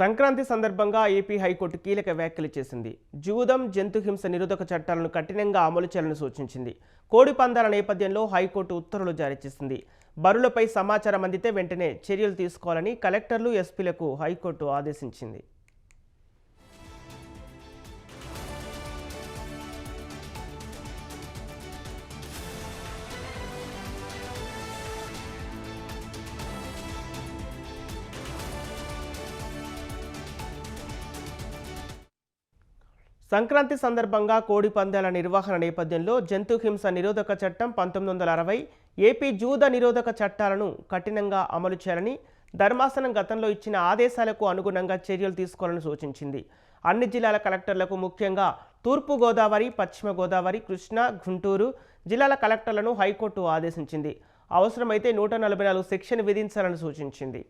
సంక్రాంతి సందర్భంగా AP high court కీలక వ్యాఖ్యలు చేసింది. జూదం, జంతుహింస నిరోధక చట్టాలను కఠినంగా అమలు చేయాలని సూచించింది. కోడి పందాల నేపథ్యంలో హైకోర్టు ఉత్తర్వులు జారీ చేసింది. బరులపై సమాచారం అందితే వెంటనే చర్యలు తీసుకోవాలని కలెక్టర్లు, ఎస్పీలకు హైకోర్టు ఆదేశించింది. సంక్రాంతి సందర్భంగా కోడి పందాల నిర్వహణ నేపథ్యంలో జంతుహింస నిరోధక చట్టం 1960, ఏపీ జూద నిరోధక చట్టాలను కఠినంగా అమలు చేయాలని ధర్మాసనం గతంలో ఇచ్చిన ఆదేశాలకు అనుగుణంగా చర్యలు తీసుకోవాలని సూచించింది. అన్ని జిల్లాల కలెక్టర్లకు, ముఖ్యంగా తూర్పు గోదావరి, పశ్చిమ గోదావరి, కృష్ణా, గుంటూరు జిల్లాల కలెక్టర్లను హైకోర్టు ఆదేశించింది. అవసరమైతే 144 సెక్షన్ విధించాలని సూచించింది.